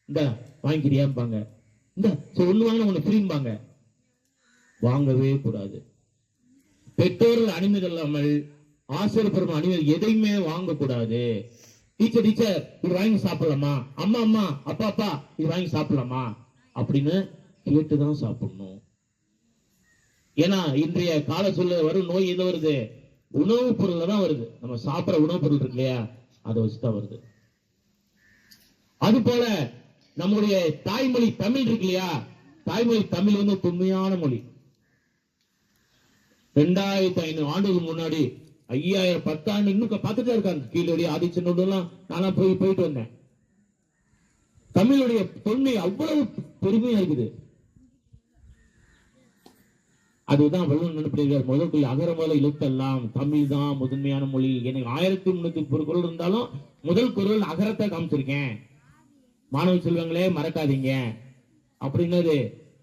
இந்த வாங்கிக்கிறியாம்பாங்க, இந்த சரி ஒண்ணு வாங்கினா ஒண்ணு ஃப்ரீம்பாங்க. வாங்கவே கூடாது. பெற்றோர்கள் அனுமதி இல்லாமல் ஆசிரியர் பெருமை அனுமதி எதையுமே வாங்க கூடாது. டீச்சர் டீச்சர் இது வாங்கி சாப்பிடலாமா, அம்மா அம்மா அப்பா அப்பா இது வாங்கி சாப்பிடலாமா அப்படின்னு கேட்டுதான் சாப்பிடணும். ஏன்னா இன்றைய கால சூழ்நிலை வரும் நோய் எது வருது, உணவுப் பொருள்ல தான் வருது. நம்ம சாப்பிடுற உணவுப் பொருள் இருக்கு இல்லையா, அதை வச்சுதான் வருது. அது போல நம்முடைய தாய்மொழி தமிழ் இருக்கு இல்லையா, தாய்மொழி தமிழ் வந்து தொன்மையான மொழி. 2500 ஆண்டுகள் முன்னாடி 5000 10 ஆண்டு இன்னும் பார்த்துட்டே இருக்காங்க. கீழடி ஆதிச்சநல்லூர் எல்லாம் நானா போயிட்டு வந்தேன். தமிழுடைய தொன்மை அவ்வளவு பெருமையா இருக்குது. அதுதான் வள்ளுவன் நினைப்பிடுகிறார், முதல் அகர முதல எழுத்தெல்லாம் தமிழ் தான் முதன்மையான மொழி. எனக்கு 1300 குரல் இருந்தாலும் முதல் குரல் அகரத்தை காமிச்சிருக்கேன். மாணவ செல்வங்களே மறக்காதீங்க அப்படின்னு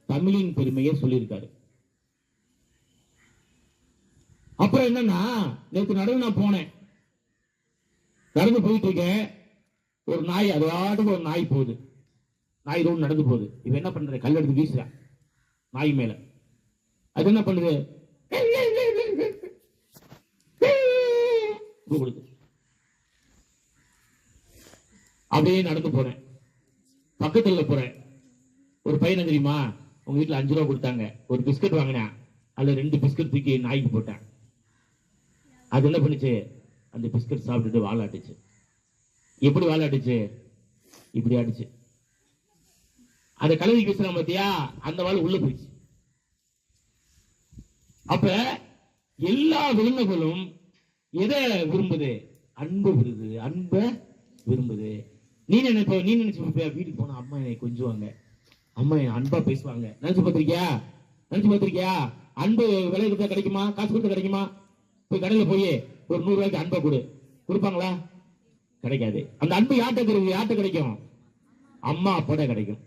தமிழின் பெருமையை சொல்லியிருக்காரு. அப்புறம் என்னன்னா, நேற்று நடுவு நான் போனேன், நடந்து போயிட்டு இருக்கேன். ஒரு நாய், அது ஆட்டுக்கு ஒரு நாய் போகுது. நாய் ரோடு நடந்து போகுது. இவன் என்ன பண்ற, கல் எடுத்து வீசுறான் நாய் மேல. அது என்ன பண்ணுது, அப்படியே நடந்து போறேன். பக்கத்துல போறேன். ஒரு பையனை தெரியுமா, உங்க வீட்டுல 5 ரூபா கொடுத்தாங்க, ஒரு பிஸ்கட் வாங்கினேன், அதுல 2 பிஸ்கட் தூக்கி நாய்க்கு போட்டேன். அது என்ன பண்ணுச்சு, அந்த பிஸ்கட் சாப்பிட்டுட்டு வாலாட்டுச்சு. எப்படி வாலாட்டுச்சு, இப்படி ஆட்டுச்சு. அந்த கழுவி பேசுறான் பாத்தியா, அந்த வாழ் உள்ள போயிடுச்சு. அப்ப எல்லா விலங்குகளும் எதை விரும்புது, அன்பு விருது, அன்ப விரும்புது. நீ நினைச்சு வீட்டுக்கு போனா அம்மா என்னை கொஞ்சுவாங்க, அம்மா அன்பா பேசுவாங்க. நினைச்சு பார்த்திருக்கியா? அன்பு விலை கொடுத்தா கிடைக்குமா, காசு கொடுத்தா கிடைக்குமா? போய் கடையில போய் ஒரு 100 ரூபாய்க்கு அன்பை கொடுப்பாங்களா? கிடைக்காது. அந்த அன்பு யார்கிட்ட கிடைக்கும், அம்மா அப்பாட கிடைக்கும்.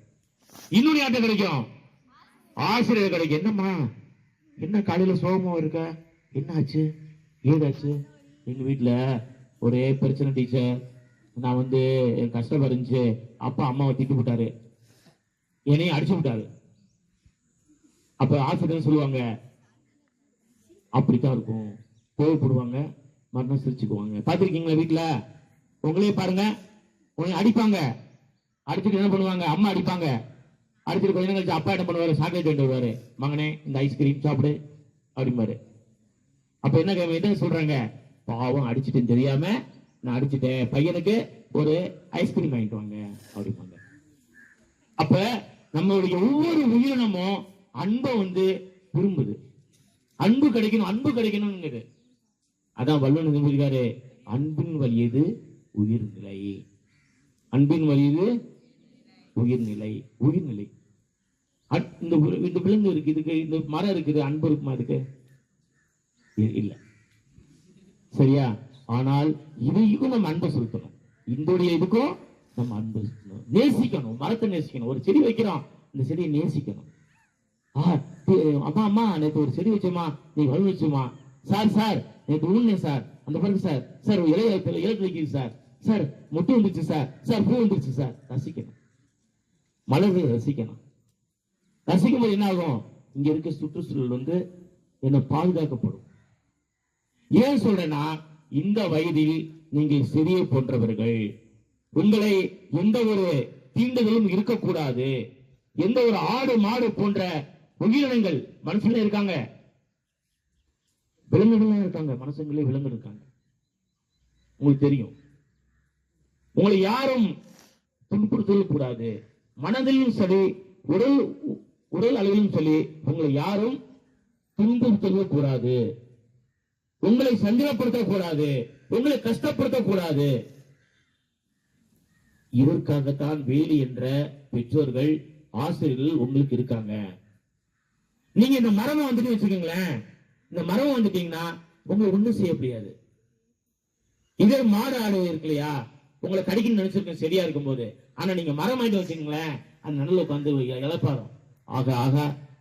இன்னொரு யார்கிட்ட கிடைக்கும், ஆசிரியர் கிடைக்கும். என்னம்மா என்ன காலையில சோகமா இருக்க, என்னாச்சு ஏதாச்சு? எங்க வீட்டுல ஒரே பிரச்சனை டீச்சர், நான் வந்து கஷ்டம் இருந்துச்சு, அப்பா அம்மாவை திட்டு விட்டாரு, என்னையும் அடிச்சு விட்டாரு. அப்ப ஆசிரியர் சொல்லுவாங்க, அப்படித்தான் இருக்கும், கோவப்படுவாங்க, மறுநாள் சிரிச்சுக்குவாங்க. பாத்திருக்கீங்களா வீட்டுல? உங்களே பாருங்க, உங்களை அடிப்பாங்க, அடிச்சுட்டு என்ன பண்ணுவாங்க, அம்மா அடிப்பாங்க, அடிச்சுட்டு கொஞ்ச நேரம் கழிச்சு அப்பா என்ன பண்ணுவாரு, சாக்லேட் வாங்கிட்டு வருவாரு, மகனே இந்த ஐஸ்கிரீம் சாப்பிடு அப்படிம்பாரு. அப்ப என்ன சொல்றாங்க, பாவம் அடிச்சுட்டேன்னு தெரியாம நான் அடிச்சுட்டேன், பையனுக்கு ஒரு ஐஸ்கிரீம் வாங்கிட்டு வாங்க அப்படிம்பாங்க. அப்ப நம்மளுடைய ஒவ்வொரு உயிரினமும் அன்பை வந்து விரும்புது, அன்பு கிடைக்கணும். அதான் வள்ளுவன் சொல்லியிருக்காரு, அன்பின் வலியது உயிர்நிலை, அன்பின் வலியது உயிர்நிலை. இந்த விலங்கு இருக்கு, இதுக்கு இந்த மரம் இருக்குது, அன்பு இருக்குமா அதுக்கு? இல்ல, சரியா? ஆனால் இதையும் நம்ம அன்பை செலுத்தணும். இந்த இதுக்கும் நம்ம அன்பு நேசிக்கணும், மரத்தை நேசிக்கணும். ஒரு செடி வைக்கிறோம், இந்த செடியை நேசிக்கணும். அம்மா நேற்று ஒரு செடி வச்சோமா, நீ வலு வச்சுமா, சார் நேற்று ஊன்னேன் சார், அந்த பாருங்க சார் இலைய வைக்குது சார் முட்டை வந்துருச்சு சார் பூ வந்துருச்சு சார். ரசிக்கணும், மலர்களை ரசிக்கணும். ரசிக்கும் போது என்ன ஆகும், இங்க இருக்க சுற்றுச்சூழல் வந்து என்ன பாதுகாக்கப்படும். ஏன் சொல்றேன்னா, இந்த வயதில் நீங்கள் செடியை போன்றவர்கள், உங்களை எந்த ஒரு தீண்டுதலும் இருக்கக்கூடாது. எந்த ஒரு ஆடு மாடு போன்ற உயிரினங்கள் மனுஷங்களே இருக்காங்க, விலங்குகள் இருக்காங்க, மனுஷங்களே விலங்கு இருக்காங்க. உங்களுக்கு தெரியும், உங்களை யாரும் துன்புறுத்தல் கூடாது. மனதிலும் சரி, உடல் அளவிலும் சரி, உங்களை யாரும் துன்புறுத்தல் கூடாது, உங்களை சந்தேகப்படுத்த கூடாது, உங்களை கஷ்டப்படுத்த கூடாது. இதற்காகத்தான் வேலி என்ற பெற்றோர்கள், ஆசிரியர்கள் உங்களுக்கு இருக்காங்க. நீங்க இந்த மரம் வந்துட்டு வச்சுக்கீங்களேன், இந்த மரம் வந்துட்டீங்கன்னா உங்களை ஒண்ணும் செய்ய முடியாது. இதே மாடு ஆடு இருக்கு இல்லையா, உங்களை கடிக்கணும்னு நினைச்சிருக்கேன் சரியா இருக்கும் போது, ஆனா நீங்க மரம் ஆயிட்டு வச்சுக்கீங்களேன், அந்த நல்ல உட்காந்து இழப்பாரும். ஆக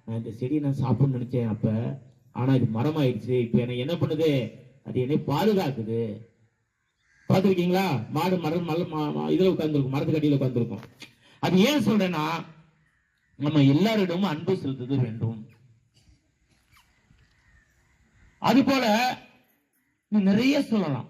நான் இந்த செடியை நான் சாப்பிடணும்னு நினைச்சேன் அப்ப, ஆனா இது மரம் ஆயிடுச்சு, இப்ப என்ன என்ன பண்ணுது, அது என்னை பாதுகாக்குது. பார்த்துருக்கீங்களா? மாடு மரம் இதுல உட்கார்ந்துருக்கும், மரத்துக்கு அடியில் உட்கார்ந்துருக்கும். அது ஏன் சொல்றேன்னா, நம்ம எல்லாரிடமும் அன்பு செலுத்துவது வேண்டும். அது போல நிறைய சொல்லலாம்.